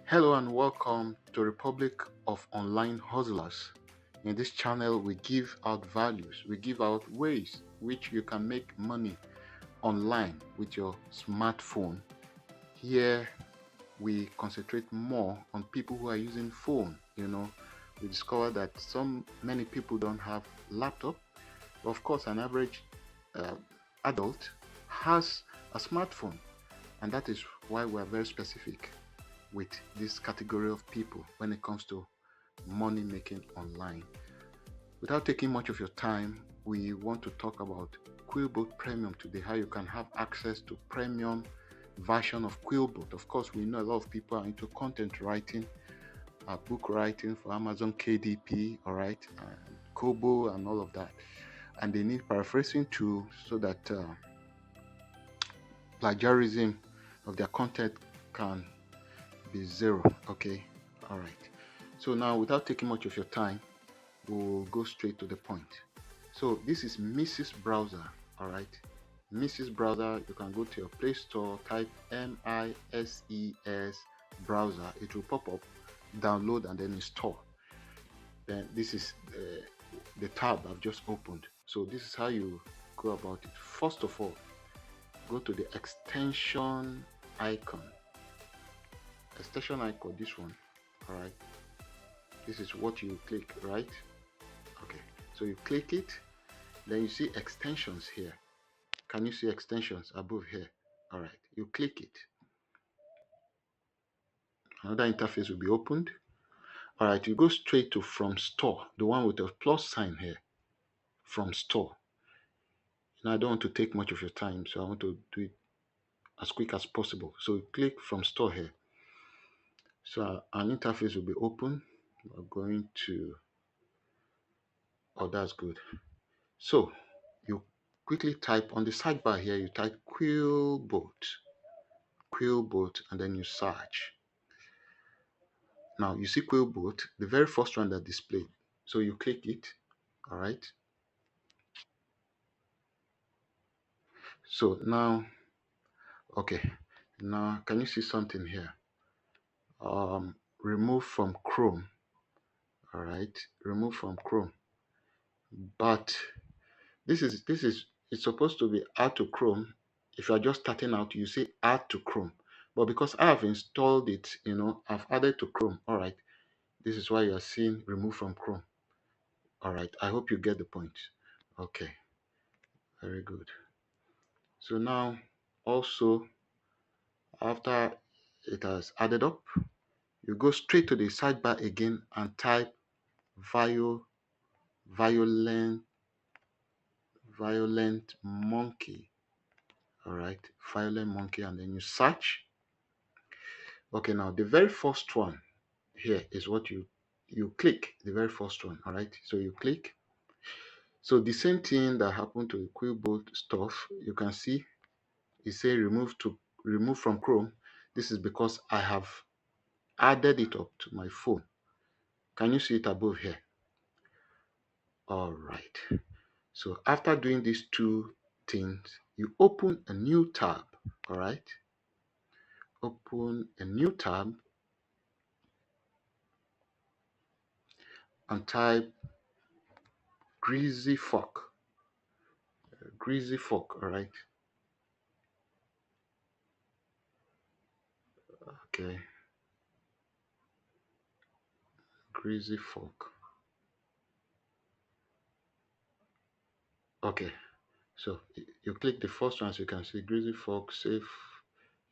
Hello and welcome to Republic of Online Hustlers. In this channel, we give out values, we give out ways which you can make money online with your smartphone. Here, we concentrate more on people who are using phone. We discover that many people don't have laptop. Of course, an average uh, adult has a smartphone, and that is why we are very specific with this category of people when it comes to money making online. Without taking much of your time, we want to talk about Quillbot Premium today, how you can have access to premium version of Quillbot. Of course, we know a lot of people are into content writing, book writing for Amazon KDP, all right, and Kobo and all of that. And they need paraphrasing tools so that plagiarism of their content can be zero. Okay, all right. So now, without taking much of your time, we'll go straight to the point. So this is Mrs. Browser, all right. Mrs. Browser, you can go to your Play Store, type MISES browser. It will pop up, download, and then install. Then this is the tab I've just opened. So this is how you go about it. First of all, go to the extension icon. Extension icon, this one, all right. This is what you click, right? Okay, so you click it, then you see extensions here. Can you see extensions above here? All right, you click it. Another interface will be opened. All right, you go straight to From Store, the one with the plus sign here. From Store. Now I don't want to take much of your time, so I want to do it as quick as possible. So you click From Store here. So an interface will be open. We're going to, oh, that's good. So you quickly type on the sidebar here, you type Quillbot, and then you search. Now you see Quillbot, the very first one that displayed. So you click it, all right. So now, okay, now can you see something here? Remove from Chrome, all right. Remove from Chrome, but this is it's supposed to be add to Chrome. If you are just starting out, you say add to Chrome, but because I have installed it, I've added to Chrome. All right, this is why you are seeing remove from Chrome. All right, I hope you get the point. Okay, very good. So now, also, after it has added up, you go straight to the sidebar again and type violent violent monkey. All right, violent monkey, and then you search. Okay, now the very first one here is what you click, the very first one. All right, so you click. So the same thing that happened to the Quillbot stuff, you can see it say remove from Chrome. This is because I have added it up to my phone. Can you see it above here? All right. So after doing these two things, you open a new tab. All right. Open a new tab and type greasy fork. Greasy fork. All right. Okay. Greasy fork. Okay. So you click the first one, so you can see greasy fork, save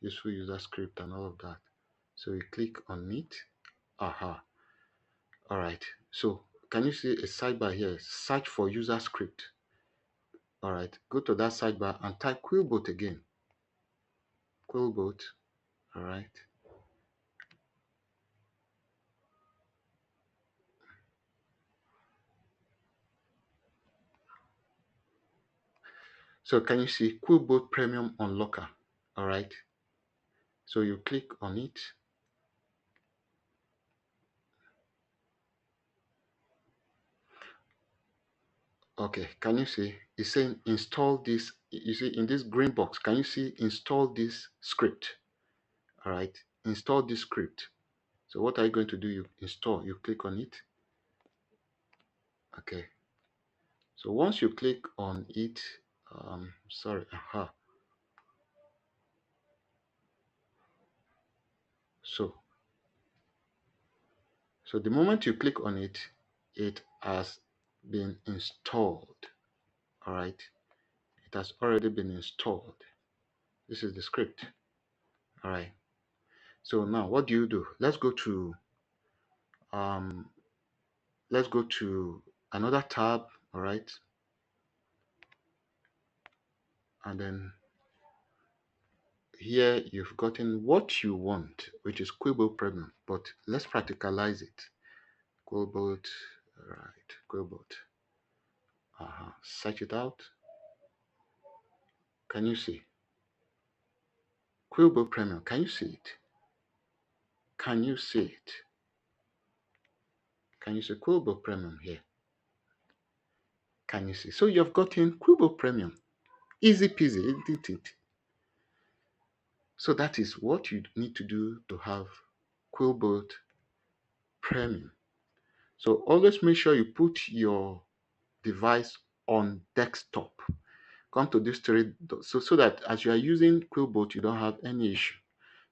useful user script, and all of that. So you click on it. Aha. All right. So can you see a sidebar here? Search for user script. All right. Go to that sidebar and type Quillbot again. Quillbot. All right. So can you see Quillbot Premium Unlocker? All right. So you click on it. Okay. Can you see? It's saying install this. You see in this green box. Can you see install this script? All right. Install this script. So what are you going to do? You install, you click on it. Okay. So once you click on it, sorry, so so the moment you click on it, it has been installed. All right, it has already been installed. This is the script. All right. So now what do you do? Um let's go to another tab. All right, and then here you've gotten what you want, which is Quillbot Premium. But let's practicalize it. Quillbot, right? Quillbot. Search it out. Can you see Quillbot Premium? Can you see it? Can you see it? Can you see Quillbot Premium here? Can you see? So you've gotten Quillbot Premium. Easy peasy, isn't it? So that is what you need to do to have Quillbot Premium. So always make sure you put your device on desktop. Come to this three dots so that as you are using Quillbot, you don't have any issue.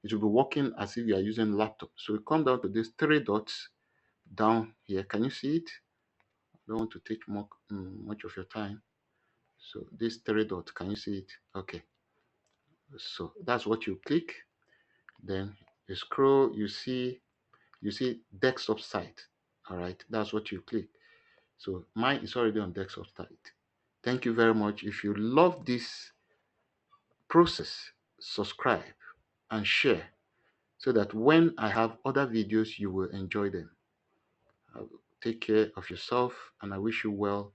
It will be working as if you are using laptop. So you come down to these three dots down here. Can you see it? I don't want to take much of your time. So these three dots, can you see it? Okay. So that's what you click. Then you scroll, you see desktop site. All right, that's what you click. So mine is already on desktop site. Thank you very much. If you love this process, subscribe and share so that when I have other videos, you will enjoy them. Take care of yourself and I wish you well